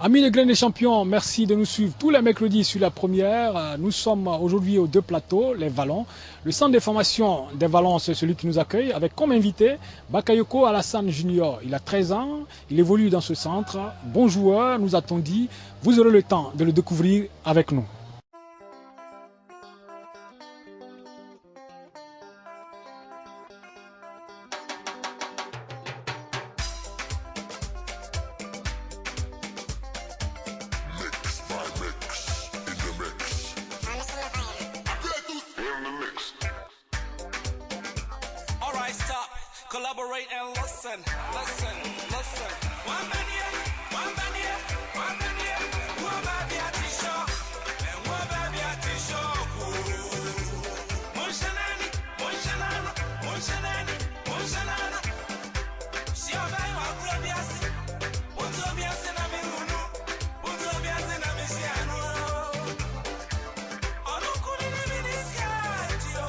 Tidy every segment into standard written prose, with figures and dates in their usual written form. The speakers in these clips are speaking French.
Amis les grains des champions, merci de nous suivre tous les mercredis sur la première. Nous sommes aujourd'hui aux deux plateaux, les Vallons. Le centre de formation des Vallons, c'est celui qui nous accueille avec comme invité Bakayoko Alassane Junior. Il a 13 ans, il évolue dans ce centre. Bon joueur, nous a-t-on dit. Vous aurez le temps de le découvrir avec nous. Collaborate and listen, listen, listen. One man here, one man here, one man here. One baby at the show, and one baby at the show. Munshanani, munshanana, munshanani, munshanana. Si on va y avoir globiasi, globiasi na mirunu, globiasi na misiano. Ono kuni ni minisiatio.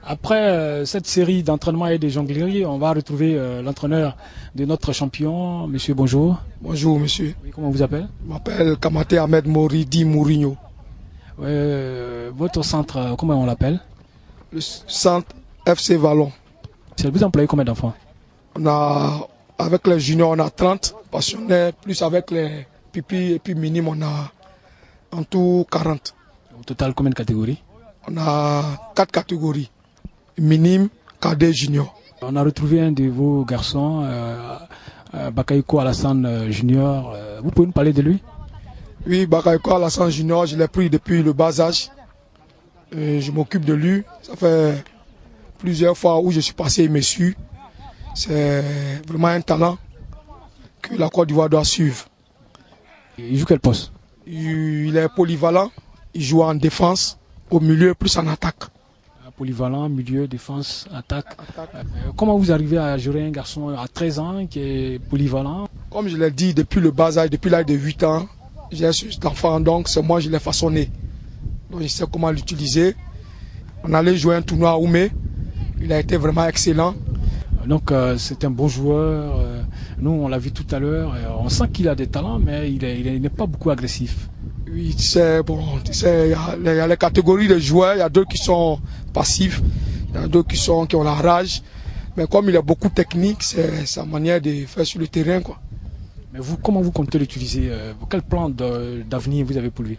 Après cette série d'entraînements et de jonglerie, on va retrouver l'entraîneur de notre champion. Monsieur, bonjour. Bonjour, monsieur. Oui, comment on vous appelle? Je m'appelle Kamate Ahmed Moridi Mourinho. Votre centre, comment on l'appelle? Le centre FC Vallon. Vous employez combien d'enfants? Avec les juniors, on a 30 passionnés, plus avec les pipis et puis minimes, on a en tout 40. Au total, combien de catégories? On a 4 catégories. Minime, cadet, junior. On a retrouvé un de vos garçons, Bakayoko Alassane Junior. Vous pouvez nous parler de lui? Oui, Bakayoko Alassane Junior, je l'ai pris depuis le bas âge. Je m'occupe de lui. Ça fait plusieurs fois où je suis passé, il me suit. C'est vraiment un talent que la Côte d'Ivoire doit suivre. Il joue quel poste? Il est polyvalent. Il joue en défense, au milieu, plus en attaque. Polyvalent, milieu, défense, attaque. Comment vous arrivez à gérer un garçon à 13 ans qui est polyvalent? Comme je l'ai dit, depuis le bas âge, depuis l'âge de 8 ans, j'ai cet enfant, donc c'est moi qui l'ai façonné. Donc je sais comment l'utiliser. On allait jouer un tournoi à Oumé. Il a été vraiment excellent. Donc c'est un bon joueur. Nous, on l'a vu tout à l'heure. On sent qu'il a des talents, mais il n'est pas beaucoup agressif. Oui, c'est bon. Il y a les catégories de joueurs. Il y a d'autres qui sont passifs. Il y a d'autres qui ont la rage. Mais comme il a beaucoup de technique, c'est sa manière de faire sur le terrain, quoi. Mais vous, comment vous comptez l'utiliser? Quel plan d'avenir vous avez pour lui?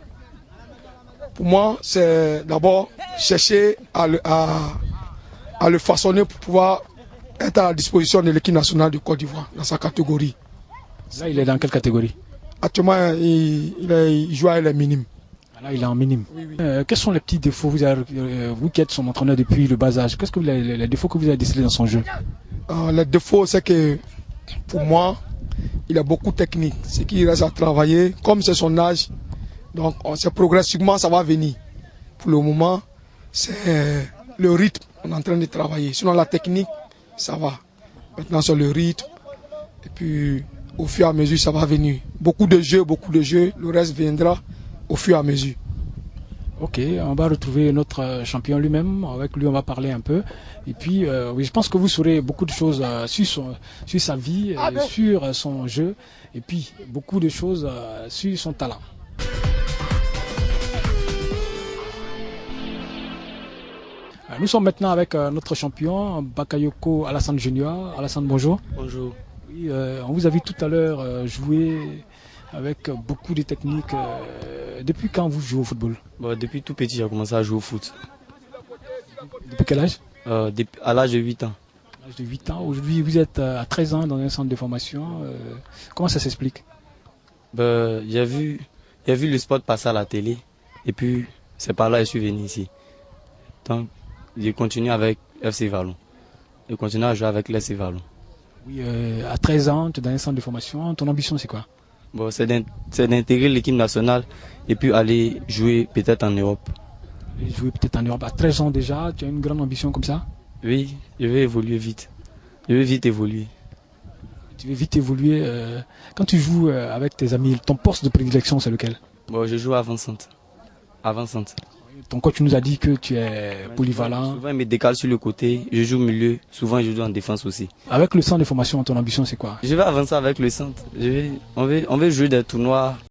Pour moi, c'est d'abord chercher à le façonner pour pouvoir être à la disposition de l'équipe nationale de Côte d'Ivoire dans sa catégorie. Là, il est dans quelle catégorie? Actuellement, il joue à les minimes. Là, il est en minime. Oui, oui. Quels sont les petits défauts, vous qui êtes son entraîneur depuis le bas âge, quest les défauts que vous avez décelés dans son jeu? Les défauts, c'est que pour moi, il a beaucoup de technique. Ce qu'il reste à travailler, comme c'est son âge, donc c'est progressivement, ça va venir. Pour le moment, c'est le rythme qu'on est en train de travailler. Sinon, la technique, ça va. Maintenant, c'est le rythme. Et puis, au fur et à mesure, ça va venir. Beaucoup de jeux, le reste viendra au fur et à mesure. Ok, on va retrouver notre champion lui-même. Avec lui, on va parler un peu. Et puis, oui, je pense que vous saurez beaucoup de choses sur sa vie, sur son jeu, et puis beaucoup de choses sur son talent. Nous sommes maintenant avec notre champion, Bakayoko Alassane Junior. Alassane, bonjour. Bonjour. Oui, on vous a vu tout à l'heure jouer avec beaucoup de techniques. Depuis quand vous jouez au football? Depuis tout petit, j'ai commencé à jouer au foot. Depuis quel âge? À l'âge de 8 ans. À l'âge de 8 ans. Aujourd'hui, vous êtes à 13 ans dans un centre de formation. Comment ça s'explique? J'ai vu le sport passer à la télé. Et puis, c'est par là que je suis venu ici. Donc, j'ai continué avec FC Vallon. J'ai continué à jouer avec l'FC Vallon. Oui, à 13 ans, tu es dans un centre de formation. Ton ambition, c'est quoi? C'est d'intégrer l'équipe nationale et puis aller jouer peut-être en Europe. Jouer peut-être en Europe. À 13 ans déjà, tu as une grande ambition comme ça? Oui, je vais évoluer vite. Je vais vite évoluer. Tu veux vite évoluer. Quand tu joues avec tes amis, ton poste de prédilection, c'est lequel? Je joue avant-centre. Avant-centre. Ton coach nous a dit que tu es polyvalent. Souvent, il me décale sur le côté. Je joue au milieu. Souvent, je joue en défense aussi. Avec le centre de formation, ton ambition, c'est quoi? Je vais avancer avec le centre. On veut jouer des tournois